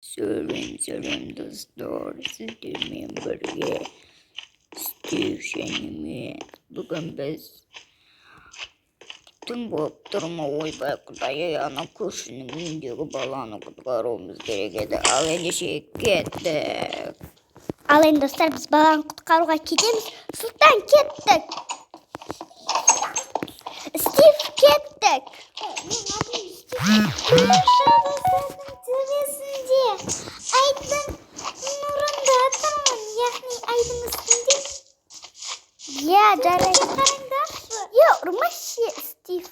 Selam dostlar, sizlerle birlikte Steve'şenimi bugün biz tüm bu duruma uybaklıya yana kurşunun indiği balanı kutlarımız gerekedi. Alınca kettik. Alayın dostlar, biz balan kutkaruğa gidemiz. Sultan kettik. Steve kettik. Aydın nurunda atarman, yani aydın üstünde. Ya canım. Ya urmuş Steve.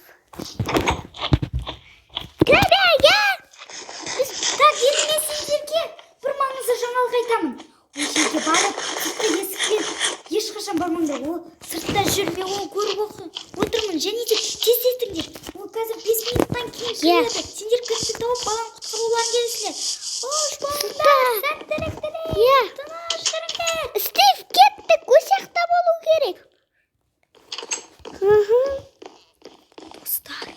Gel. Biz tak yetmesindir ki burmağınızı жаңалық айтамын. Ол жерге барып сыртта есіктен ешқашан бармаңдар. Ол сыртта жүр, мен оны көріп отырмын. Және де тез етіңдер. Ол қазір 5 минуттан кейін келеді. Сендер кілтті тауып баланы құтқаруларың келесіңдер. Хош болыңдар, сәттілік тілеймін. Тыныш жүріңдер. Стив, кеттік, өсекте болу керек. Достар.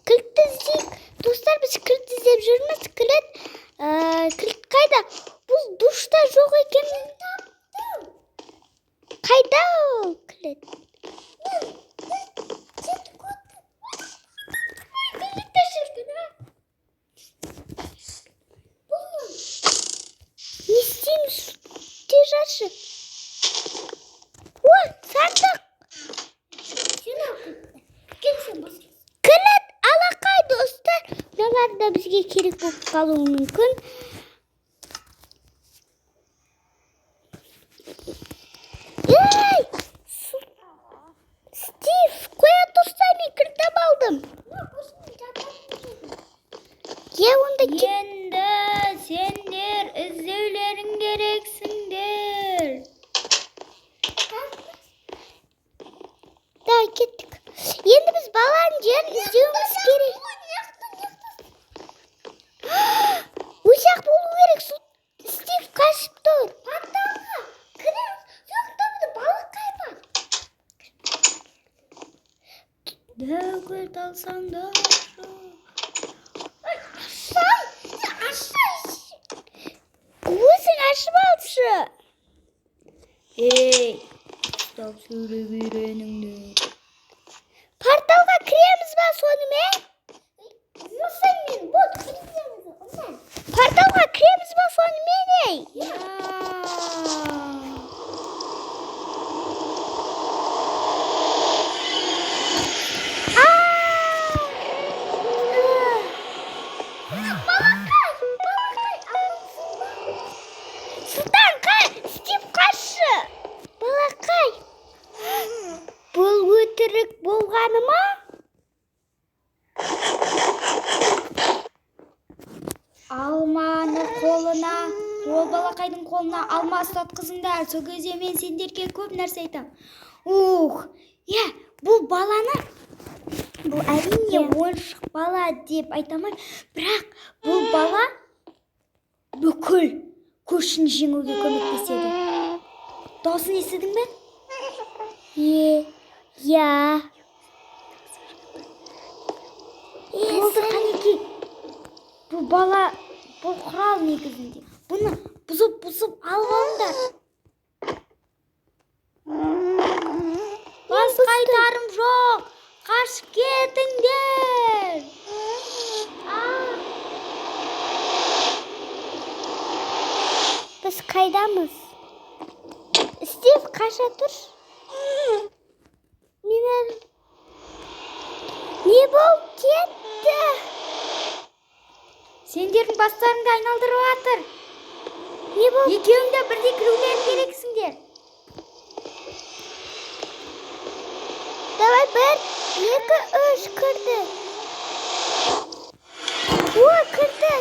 Кілтті іздейік. Достар, біз кілт іздеп жүрміз. Кілт қайда? Бұл душта жоқ екен. Қайда ол кілт? Не істейміз? Держашы. О, сандық. Кілт алақай достар. Мыналар да бізге керек болып қалуы мүмкін. Ей! Стив, қоя тұрсай, мен кіртіп алдым. Онда Енді сендер іздеулерің керексіңдер. Да, кеттік. Енді біз баланың жерін іздеуіміз керек. Өсек болу керек. Стив қашып тұр. Панталға. Кірем. Жоқтамды балық қайпақ. Дәугіт алсаңдар. Ашай. Өзің ашып алшы. Ей, ұстап сөйлеп үйреніңдер. Порталға кіреміз ба сонымен? Порталға кіреміз ба сонымен, ей? Сұлтан, Стив қашы. Балақай. Бұл өтірік болғаны ма? Алманы қолына, ол балақайдың қолына алма ұстатқызыңдар. Сол кезде мен сендерге көп нәрсе айтам. Бұл баланы, бұл әрине ойыншық бала деп айтамын, бірақ бұл бала бүкіл көшін жеңуге көмектеседі. Даусын естідің бе? Я. Болды қанеки. Бұл бала, бұл құрал негізінде. Бұны бұзып алып алыңдар. Бас қайтарым жоқ. Қашып кетіңдер. Біз қайдамыз? Стив, қаша тұр. Не болып кетті? Сендердің бастарыңды айналдырып атыр. Не болып? Екеуің де бірдей кірулерің керексіңдер. Давай 1, 2, 3 кірді. О, кірді.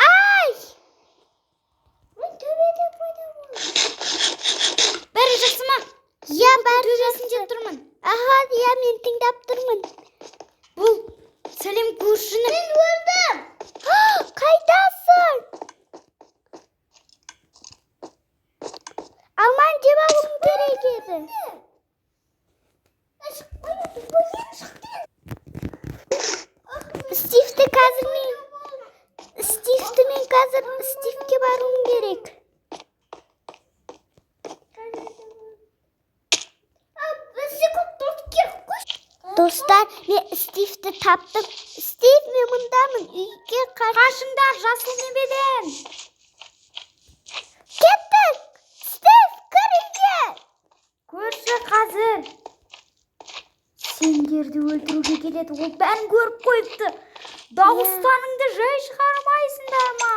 Ай! Мен төбеде пайда болдым. Бәрі жақсы ма? Я бәрі төбесінде тұрмын. Аха, я мен тыңдап тұрмын. Бұл сәлем көршінің. Мен өлдім. Қайдасың? Алман жеп алуым керек еді. Dostlar, ne Steve'de taptım. Steve mi bundamın? Uyga Karşımda жасыл немеден. Kettik. Steve, kırıya. Көрші қазір. Сендерді өлтіруге келеді. Ол бәрін көріп қойыпты. Дауыстаныңды жай шығармайсыңдар ма?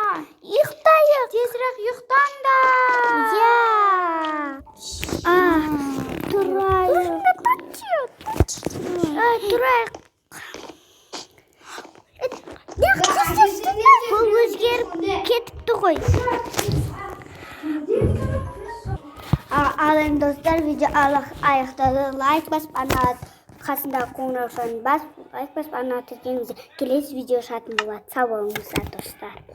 Ұйықтайық. Тезірек ұйықтаңдар. Ya. Ah, durayım. Durayım. Bu özgerip ketipti koy. Alın dostlar, video ayakta like basıp қасында қоңырау шарын басып like basıp kelesi video шатын болады. Sağ olыңыздар dostlar.